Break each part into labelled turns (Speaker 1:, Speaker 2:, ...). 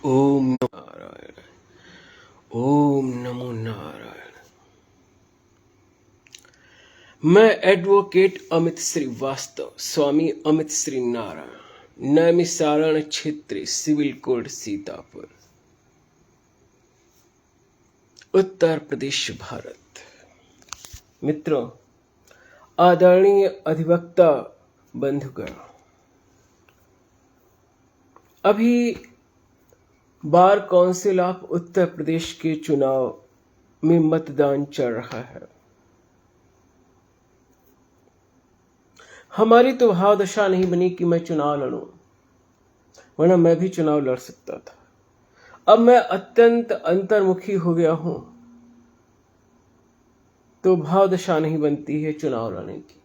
Speaker 1: ओम नमो नारायण। ओम नमो नारायण। मैं एडवोकेट अमित श्रीवास्तव, स्वामी अमित श्री नारायण, नैमिषारण्य क्षेत्र, civil code, Sitapur, Uttar Pradesh, Bharat. मित्रों, आदरणीय अधिवक्ता बंधुगण, अभी bar council of Uttar Pradesh के चुनाव में मतदान चल रहा है। हमारी तो भावदशा नहीं बनी कि मैं चुनाव लड़ूं, वरना मैं भी चुनाव लड़ सकता था। अब मैं अत्यंत अंतर्मुखी हो गया हूं, तो भावदशा नहीं बनती है चुनाव लड़ने की।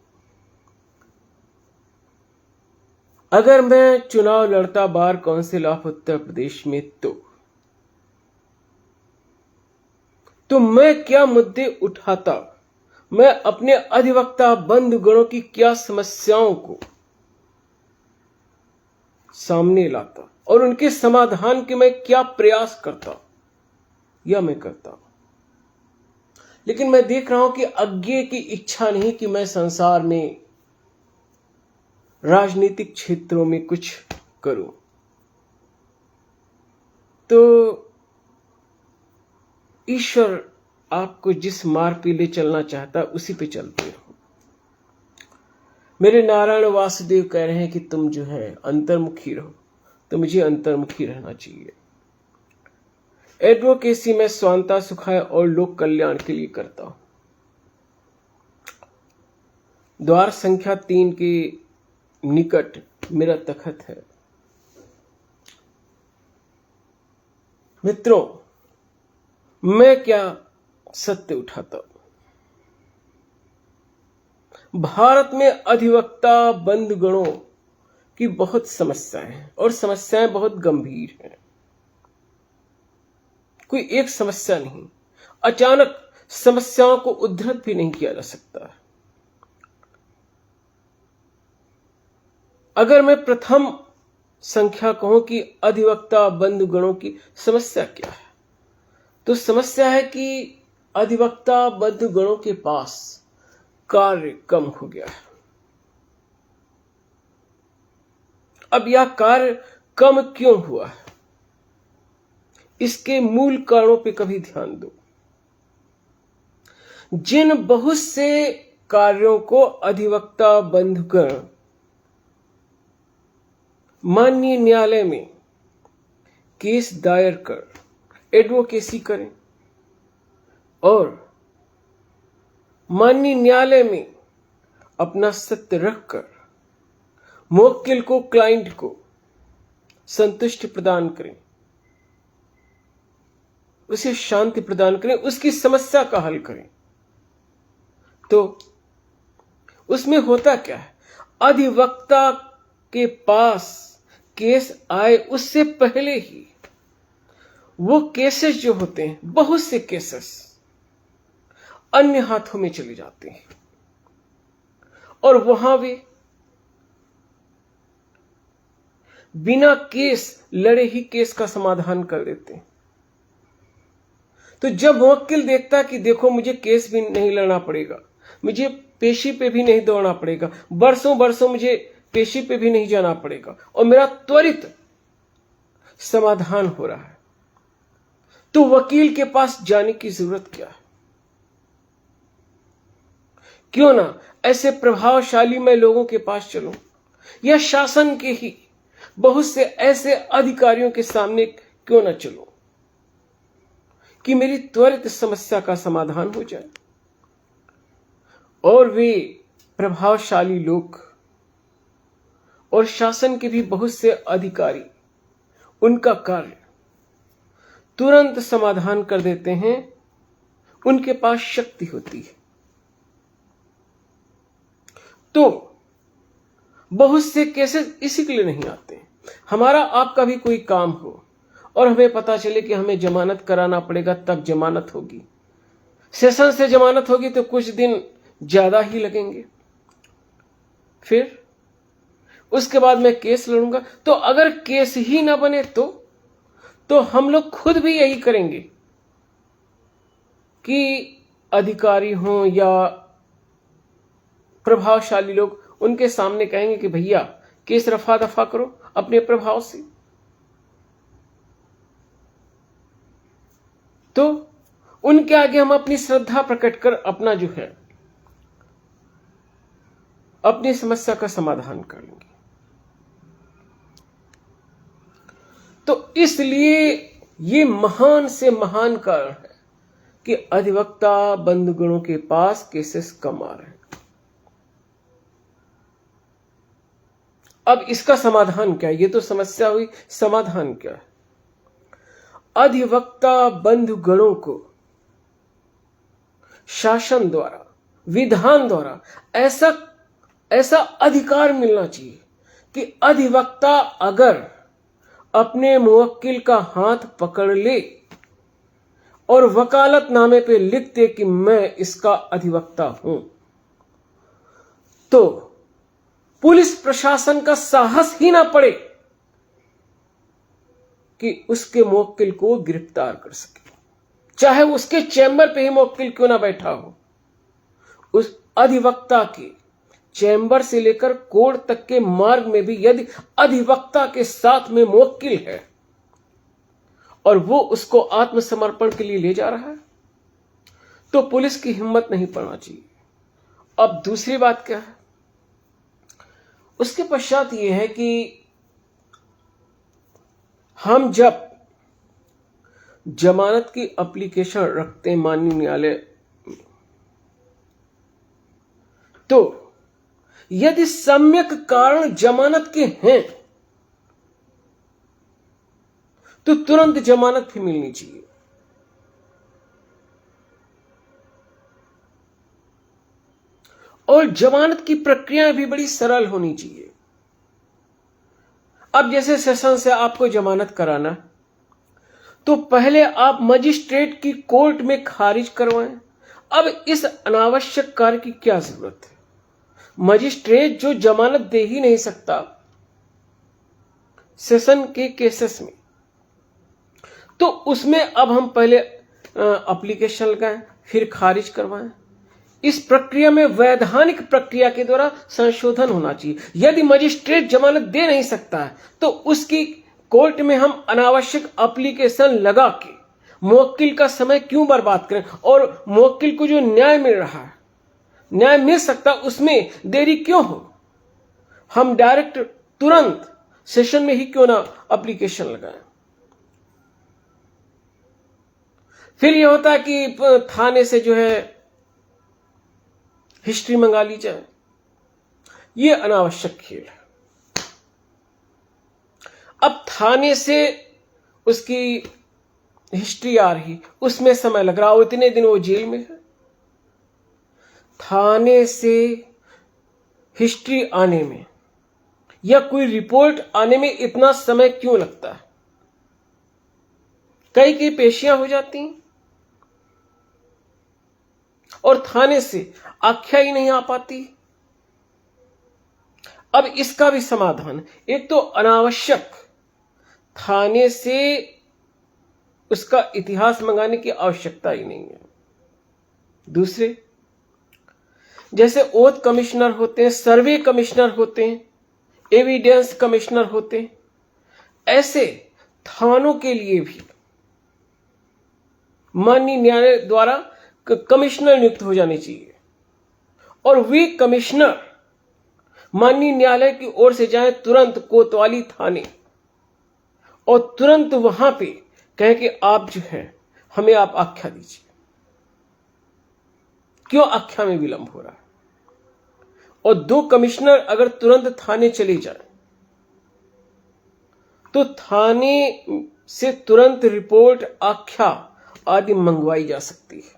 Speaker 1: अगर मैं चुनाव लड़ता bar council of Uttar Pradesh में तो मैं क्या मुद्दे उठाता, मैं अपने अधिवक्ता बंधुगणों की क्या समस्याओं को सामने लाता और उनके समाधान के मैं क्या प्रयास करता, यह मैं करता। लेकिन मैं देख रहा हूं कि अज्ञे की इच्छा नहीं कि मैं संसार में राजनीतिक क्षेत्रों में कुछ करूं। तो ईश्वर आपको जिस मार्ग पे ले चलना चाहता है उसी पे चलते रहो। मेरे नारायण वासुदेव कह रहे हैं कि तुम जो है अंतर्मुखी रहो, तो मुझे अंतर्मुखी रहना चाहिए। एडवोकेसी में स्वांता सुखाय और लोक कल्याण के लिए करता हूं। द्वार संख्या 3 के निकट मेरा तखत है। मित्रों, मैं क्या सत्य उठाता हूं। भारत में अधिवक्ता बंधुगणों की बहुत समस्याएं हैं और समस्याएं बहुत गंभीर हैं। कोई एक समस्या नहीं, अचानक समस्याओं को उद्धृत भी नहीं किया जा सकता। अगर मैं प्रथम संख्या कहूं कि अधिवक्ता बंधुगणों की समस्या क्या है, तो समस्या है कि अधिवक्ता बंधुगणों के पास कार्य कम हो गया है। अब यह कार्य कम क्यों हुआ है, इसके मूल कारणों पे कभी ध्यान दो। जिन बहुत से कार्यों को अधिवक्ता बंधुगण माननीय न्यायालय में केस दायर कर एडवोकेसी करें और माननीय न्यायालय में अपना सत्य रखकर मुवक्किल को, क्लाइंट को संतुष्टि प्रदान करें, उसे शांति प्रदान करें, उसकी समस्या का हल करें, तो उसमें होता क्या है, अधिवक्ता के पास केस आए उससे पहले ही वो केसेस जो होते हैं, बहुत से केसेस अन्य हाथों में चले जाते हैं और वहां वे बिना केस लड़े ही केस का समाधान कर देते हैं। तो जब मुवक्किल देखता कि देखो मुझे केस भी नहीं लड़ना पड़ेगा, मुझे पेशी पे भी नहीं दौड़ना पड़ेगा, बरसों बरसों मुझे पेशी पे भी नहीं जाना पड़ेगा और मेरा त्वरित समाधान हो रहा है, तो वकील के पास जाने की जरूरत क्या है। क्यों ना ऐसे प्रभावशाली मैं लोगों के पास चलूं, या शासन के ही बहुत से ऐसे अधिकारियों के सामने क्यों ना चलूं कि मेरी त्वरित समस्या का समाधान हो जाए। और वे प्रभावशाली लोग और शासन के भी बहुत से अधिकारी, उनका कार्य तुरंत समाधान कर देते हैं, उनके पास शक्ति होती है। तो बहुत से केसेस इसी के लिए नहीं आते। हमारा आपका भी कोई काम हो और हमें पता चले कि हमें जमानत कराना पड़ेगा, तब जमानत होगी, सेशन से जमानत होगी तो कुछ दिन ज्यादा ही लगेंगे, फिर उसके बाद मैं केस लड़ूंगा। तो अगर केस ही ना बने तो हम लोग खुद भी यही करेंगे कि अधिकारी हों या प्रभावशाली लोग, उनके सामने कहेंगे कि भैया केस रफा दफा करो अपने प्रभाव से। तो उनके आगे हम अपनी श्रद्धा प्रकट कर अपना जो है अपनी समस्या का समाधान कर लेंगे। तो इसलिए ये महान से महान कारण है कि अधिवक्ता बंधुगणों के पास केसेस कम आ रहे हैं। अब इसका समाधान क्या है? ये तो समस्या हुई, समाधान क्या है? अधिवक्ता बंधुगणों को शासन द्वारा, विधान द्वारा ऐसा अधिकार मिलना चाहिए कि अधिवक्ता अगर अपने मुवक्किल का हाथ पकड़ ले और वकालतनामे पे लिख दे कि मैं इसका अधिवक्ता हूं, तो पुलिस प्रशासन का साहस ही ना पड़े कि उसके मुवक्किल को गिरफ्तार कर सके, चाहे उसके चैम्बर पे ही मुवक्किल क्यों ना बैठा हो। उस अधिवक्ता के चैम्बर से लेकर कोर्ट तक के मार्ग में भी यदि अधिवक्ता के साथ में मुवक्किल है और वो उसको आत्मसमर्पण के लिए ले जा रहा है, तो पुलिस की हिम्मत नहीं पड़ना चाहिए। अब दूसरी बात क्या है? उसके पश्चात ये है कि हम जब जमानत की एप्लीकेशन रखते हैं माननीय न्यायालय, तो यदि सम्यक कारण जमानत के हैं तो तुरंत जमानत भी मिलनी चाहिए। और जमानत की प्रक्रिया भी बड़ी सरल होनी चाहिए। अब जैसे सेशन से आपको जमानत कराना, तो पहले आप मजिस्ट्रेट की कोर्ट में खारिज करवाएं। अब इस अनावश्यक कार्य की क्या जरूरत है? मजिस्ट्रेट जो जमानत दे ही नहीं सकता सेशन के केसेस में, तो उसमें अब हम पहले एप्लीकेशन लगाएं, फिर खारिज करवाएं। इस प्रक्रिया में वैधानिक प्रक्रिया के द्वारा संशोधन होना चाहिए। यदि मजिस्ट्रेट जमानत दे नहीं सकता है तो उसकी कोर्ट में हम अनावश्यक एप्लीकेशन लगा के मुवक्किल का समय क्यों बर्बाद करें, और मुवक्किल को जो न्याय मिल रहा है, न्याय मिल सकता, उसमें देरी क्यों हो? हम डायरेक्ट तुरंत सेशन में ही क्यों ना एप्लीकेशन लगाएं। फिर यह होता है कि थाने से जो है हिस्ट्री मंगा ली जाए। यह अनावश्यक खेल है। अब थाने से उसकी हिस्ट्री आ रही, उसमें समय लग रहा हो, इतने दिन वो जेल में है। थाने से हिस्ट्री आने में या कोई रिपोर्ट आने में इतना समय क्यों लगता है? कई पेशियां हो जाती हैं और थाने से आख्या ही नहीं आ पाती। अब इसका भी समाधान, एक तो अनावश्यक थाने से उसका इतिहास मंगाने की आवश्यकता ही नहीं है। दूसरे, जैसे ओथ कमिश्नर होते हैं, सर्वे कमिश्नर होते हैं, एविडेंस कमिश्नर होते हैं, ऐसे थानों के लिए भी माननीय न्यायालय द्वारा कमिश्नर नियुक्त हो जाने चाहिए और वे कमिश्नर माननीय न्यायालय की ओर से जाएं तुरंत कोतवाली थाने और तुरंत वहां पे कहें कि आप जो है हमें आप आख्या दीजिए। क्यों आख्या में विलंब हो रहा है? और 2 कमिश्नर अगर तुरंत थाने चले जाएं तो थाने से तुरंत रिपोर्ट, आख्या आदि मंगवाई जा सकती है।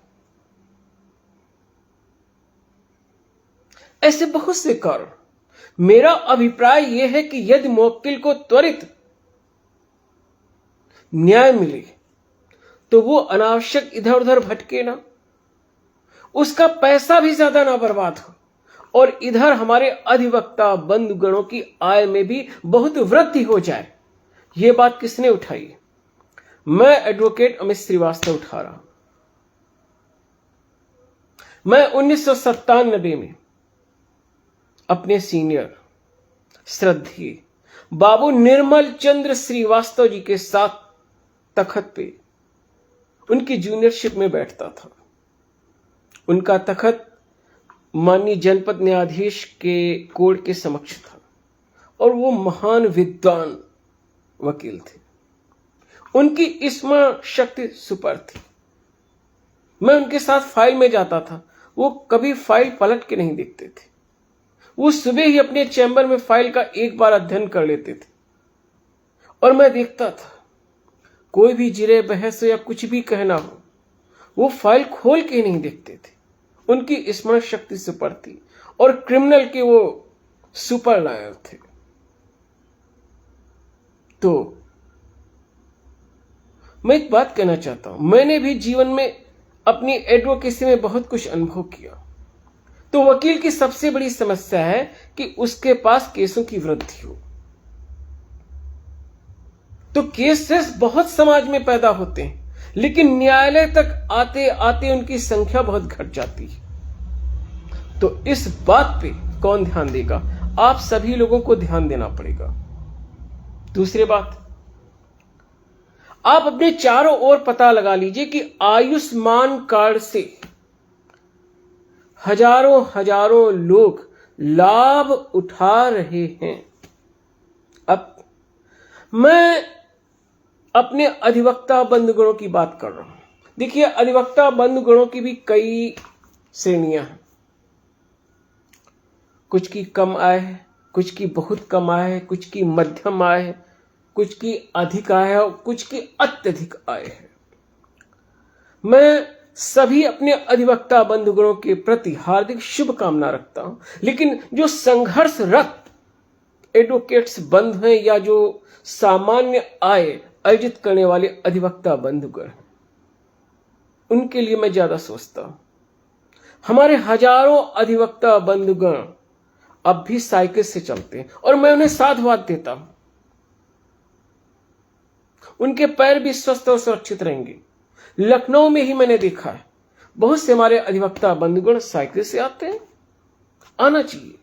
Speaker 1: ऐसे बहुत से कारण। मेरा अभिप्राय यह है कि यदि मुवक्किल को त्वरित न्याय मिले तो वो अनावश्यक इधर उधर भटके ना, उसका पैसा भी ज्यादा ना बर्बाद हो और इधर हमारे अधिवक्ता बंधुगणों की आय में भी बहुत वृद्धि हो जाए। ये बात किसने उठाई? मैं एडवोकेट अमित श्रीवास्तव उठा रहा हूं। मैं 1997 में अपने सीनियर श्रद्धेय बाबू निर्मल चंद्र श्रीवास्तव जी के साथ तखत पे उनकी जूनियरशिप में बैठता था। उनका तखत माननीय जनपद न्यायाधीश के कोर्ट के समक्ष था और वो महान विद्वान वकील थे। उनकी स्मरण शक्ति सुपर थी। मैं उनके साथ फाइल में जाता था, वो कभी फाइल पलट के नहीं देखते थे। वो सुबह ही अपने चैम्बर में फाइल का एक बार अध्ययन कर लेते थे और मैं देखता था कोई भी जिरे बहस या कुछ भी कहना हो, वो फाइल खोल के नहीं देखते थे। उनकी स्मरण शक्ति सुपर थी और क्रिमिनल के वो सुपर लायर थे। तो मैं एक बात कहना चाहता हूं, मैंने भी जीवन में अपनी एडवोकेसी में बहुत कुछ अनुभव किया। तो वकील की सबसे बड़ी समस्या है कि उसके पास केसों की वृद्धि हो। तो केसेस बहुत समाज में पैदा होते हैं, लेकिन न्यायालय तक आते आते उनकी संख्या बहुत घट जाती है। तो इस बात पे कौन ध्यान देगा? आप सभी लोगों को ध्यान देना पड़ेगा। दूसरी बात, आप अपने चारों ओर पता लगा लीजिए कि आयुष्मान कार्ड से हजारों हजारों लोग लाभ उठा रहे हैं। अब मैं अपने अधिवक्ता बंधुगणों की बात कर रहा हूं। देखिए, अधिवक्ता बंधुगणों की भी कई श्रेणियां हैं। कुछ की कम आय है, कुछ की बहुत कम आय है, कुछ की मध्यम आय है, कुछ की अधिक आय है और कुछ की अत्यधिक आय है। मैं सभी अपने अधिवक्ता बंधुगणों के प्रति हार्दिक शुभकामना रखता हूं, लेकिन जो संघर्षरत एडवोकेट्स बंधु हैं या जो सामान्य आय अर्जित करने वाले अधिवक्ता बंधुगण, उनके लिए मैं ज्यादा सोचता हूं। हमारे हजारों अधिवक्ता बंधुगण अब भी साइकिल से चलते हैं और मैं उन्हें साधुवाद देता हूं। उनके पैर भी स्वस्थ और सुरक्षित रहेंगे। लखनऊ में ही मैंने देखा है, बहुत से हमारे अधिवक्ता बंधुगण साइकिल से आते हैं। आना चाहिए।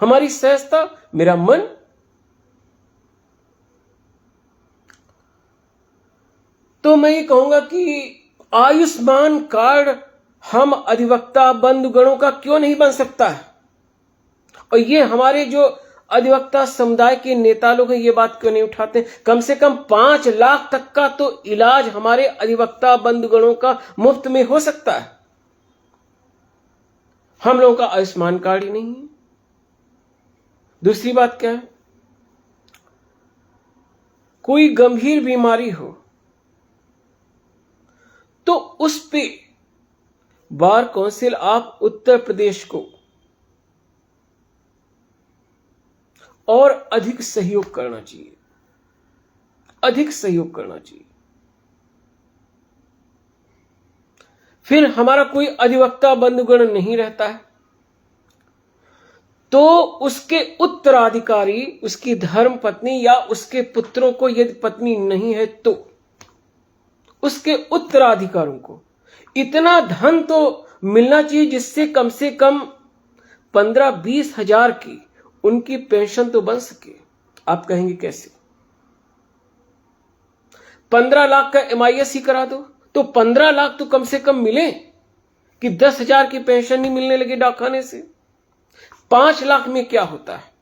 Speaker 1: हमारी सहजता, मेरा मन। तो मैं ये कहूंगा कि आयुष्मान कार्ड हम अधिवक्ता बंधुगणों का क्यों नहीं बन सकता है? और ये हमारे जो अधिवक्ता समुदाय के नेता लोग हैं, ये बात क्यों नहीं उठाते? कम से कम 5 लाख तक का तो इलाज हमारे अधिवक्ता बंधुगणों का मुफ्त में हो सकता है। हम लोगों का आयुष्मान कार्ड ही नहीं है। दूसरी बात क्या है? कोई गंभीर बीमारी हो तो उस पे bar council of Uttar Pradesh को और अधिक सहयोग करना चाहिए, अधिक सहयोग करना चाहिए। फिर हमारा कोई अधिवक्ता बंधुगण नहीं रहता है तो उसके उत्तराधिकारी, उसकी धर्म पत्नी या उसके पुत्रों को, यदि पत्नी नहीं है तो उसके उत्तराधिकारों को इतना धन तो मिलना चाहिए जिससे कम से कम 15-20 हजार की उनकी पेंशन तो बन सके। आप कहेंगे कैसे? 15 लाख का MIS ही करा दो तो 15 लाख तो कम से कम मिले कि 10 हजार की पेंशन नहीं मिलने लगे डाकखाने से। 5 लाख में क्या होता है?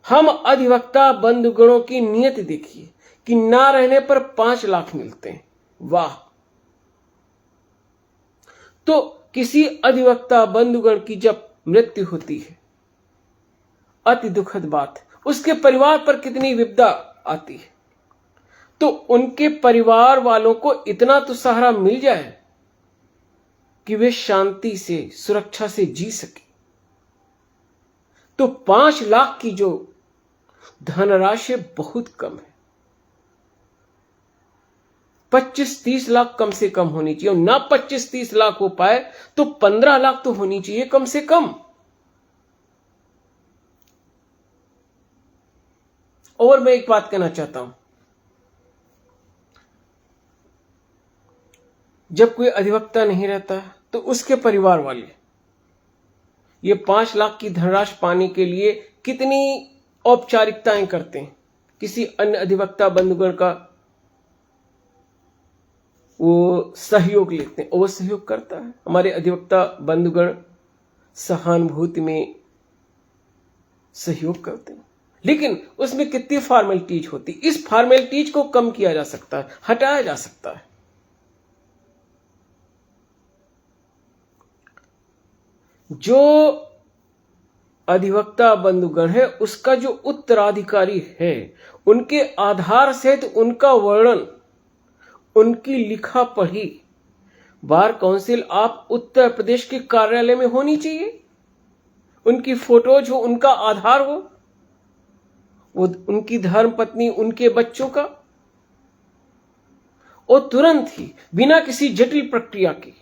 Speaker 1: हम अधिवक्ता बंधुगणों की नियति देखिए कि ना रहने पर 5 लाख मिलते हैं। वाह! तो किसी अधिवक्ता बंधुगण की जब मृत्यु होती है, अति दुखद बात है, उसके परिवार पर कितनी विपदा आती है। तो उनके परिवार वालों को इतना तो सहारा मिल जाए कि वे शांति से, सुरक्षा से जी सके। तो 5 लाख की जो धनराशि बहुत कम है। 25-30 लाख कम से कम होनी चाहिए, और ना 25-30 लाख हो पाए तो 15 लाख तो होनी चाहिए कम से कम। और मैं एक बात कहना चाहता हूं, जब कोई अधिवक्ता नहीं रहता तो उसके परिवार वाले ये 5 लाख की धनराशि पाने के लिए कितनी औपचारिकताएं करते हैं। किसी अन्य अधिवक्ता बंधुगण का वो सहयोग लेते हैं और वो सहयोग करता है। हमारे अधिवक्ता बंधुगण सहानुभूति में सहयोग करते हैं, लेकिन उसमें कितनी फॉर्मेलिटीज होती। इस फॉर्मेलिटीज को कम किया जा सकता है, हटाया जा सकता है। जो अधिवक्ता बंधुगण है उसका जो उत्तराधिकारी है, उनके आधार सहित उनका वर्णन, उनकी लिखा पढ़ी बार काउंसिल आप उत्तर प्रदेश के कार्यालय में होनी चाहिए। उनकी फोटोज हो, उनका आधार हो, वो उनकी धर्मपत्नी, उनके बच्चों का, और तुरंत ही बिना किसी जटिल प्रक्रिया के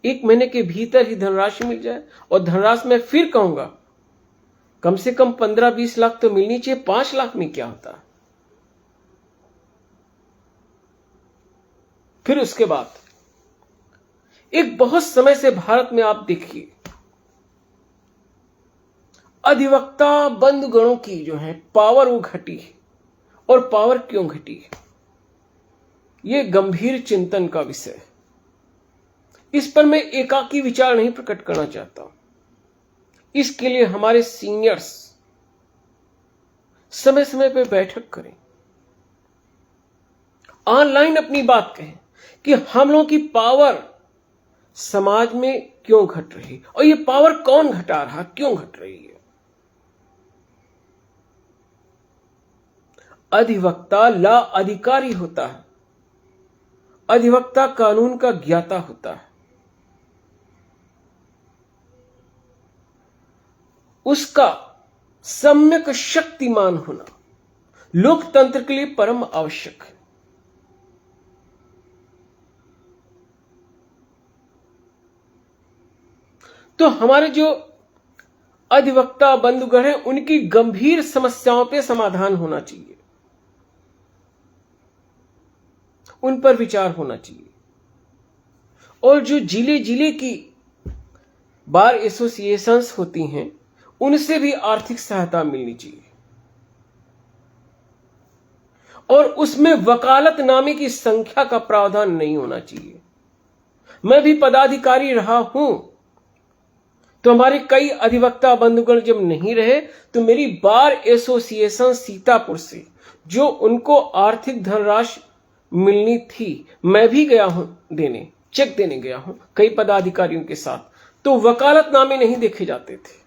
Speaker 1: 1 महीने के भीतर ही धनराशि मिल जाए। और धनराशि मैं फिर कहूंगा कम से कम 15-20 लाख तो मिलनी चाहिए। 5 लाख में क्या होता है। फिर उसके बाद एक बहुत समय से भारत में आप देखिए अधिवक्ता बंधुगणों की जो है पावर वो घटी है। और पावर क्यों घटी है, ये गंभीर चिंतन का विषय है। इस पर मैं एकाकी विचार नहीं प्रकट करना चाहता हूं। इसके लिए हमारे सीनियर्स समय समय पर बैठक करें, ऑनलाइन अपनी बात कहें कि हम लोगों की पावर समाज में क्यों घट रही और ये पावर कौन घटा रहा, क्यों घट रही है। अधिवक्ता ला अधिकारी होता है, अधिवक्ता कानून का ज्ञाता होता है। उसका सम्यक शक्तिमान होना लोकतंत्र के लिए परम आवश्यक है। तो हमारे जो अधिवक्ता बंधुगण हैं उनकी गंभीर समस्याओं पे समाधान होना चाहिए, उन पर विचार होना चाहिए। और जो जिले जिले की बार एसोसिएशंस होती हैं उनसे भी आर्थिक सहायता मिलनी चाहिए। और उसमें वकालतनामे की संख्या का प्रावधान नहीं होना चाहिए। मैं भी पदाधिकारी रहा हूं तो हमारे कई अधिवक्ता बंधुगण जब नहीं रहे तो मेरी बार एसोसिएशन सीतापुर से जो उनको आर्थिक धनराशि मिलनी थी, मैं भी गया हूं देने, चेक देने गया हूं कई पदाधिकारियों के साथ, तो वकालतनामे नहीं देखे जाते थे।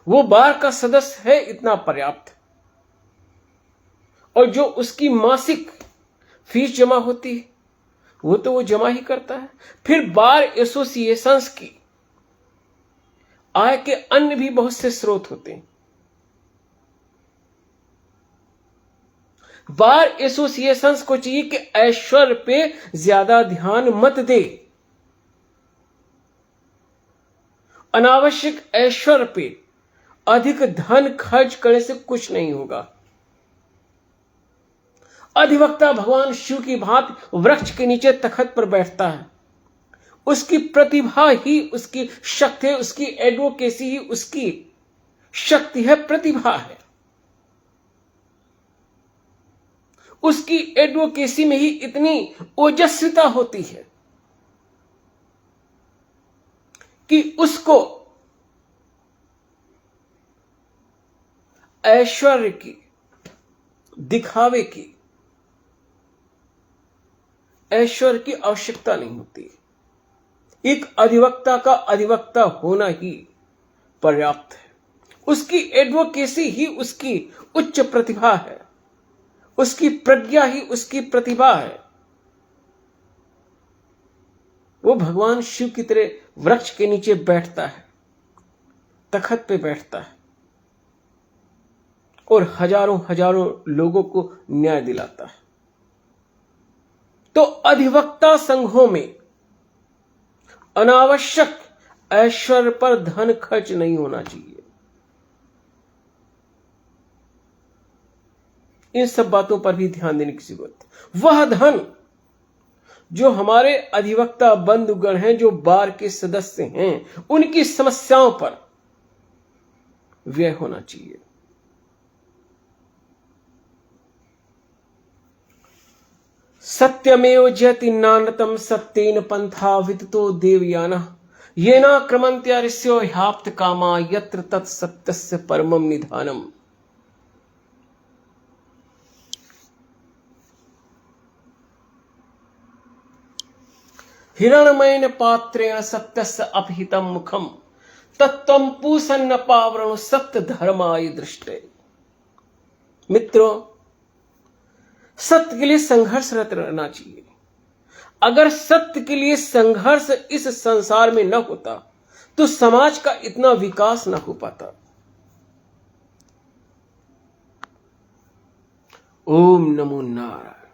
Speaker 1: वो बार का सदस्य है, इतना पर्याप्त। और जो उसकी मासिक फीस जमा होती है वो तो वो जमा ही करता है। फिर बार एसोसिएशंस की आय के अन्य भी बहुत से स्रोत होते हैं। बार एसोसिएशंस को चाहिए कि ऐश्वर्य पे ज्यादा ध्यान मत दे, अनावश्यक ऐश्वर्य पे अधिक धन खर्च करने से कुछ नहीं होगा। अधिवक्ता भगवान शिव की भांति वृक्ष के नीचे तखत पर बैठता है। उसकी प्रतिभा ही उसकी शक्ति है, उसकी एडवोकेसी ही उसकी शक्ति है, प्रतिभा है। उसकी एडवोकेसी में ही इतनी ओजस्विता होती है कि उसको ऐश्वर्य की, दिखावे की, ऐश्वर्य की आवश्यकता नहीं होती। एक अधिवक्ता का अधिवक्ता होना ही पर्याप्त है। उसकी एडवोकेसी ही उसकी उच्च प्रतिभा है, उसकी प्रज्ञा ही उसकी प्रतिभा है। वो भगवान शिव की तरह वृक्ष के नीचे बैठता है, तखत पे बैठता है और हजारों हजारों लोगों को न्याय दिलाता है। तो अधिवक्ता संघों में अनावश्यक ऐश्वर्य पर धन खर्च नहीं होना चाहिए। इन सब बातों पर भी ध्यान देने की जरूरत है। वह धन जो हमारे अधिवक्ता बंधुगण हैं, जो बार के सदस्य हैं, उनकी समस्याओं पर व्यय होना चाहिए। सत्यमेव जयति नानतम सत्येन पंथा विततो देवयानः येना क्रमन्त्या ऋष्यो ह्याप्त कामा यत्र तत् सत्यस्य परमम निधानम। हिरणमयेन पात्रेण सत्यस्य अपहितं मुखम तत्त्वं पूसन्न पावरणो सत्य धर्माय दृष्टे। मित्रों, सत्य के लिए संघर्षरत रहना चाहिए। अगर सत्य के लिए संघर्ष इस संसार में न होता तो समाज का इतना विकास न हो पाता। ओम नमो नारायण।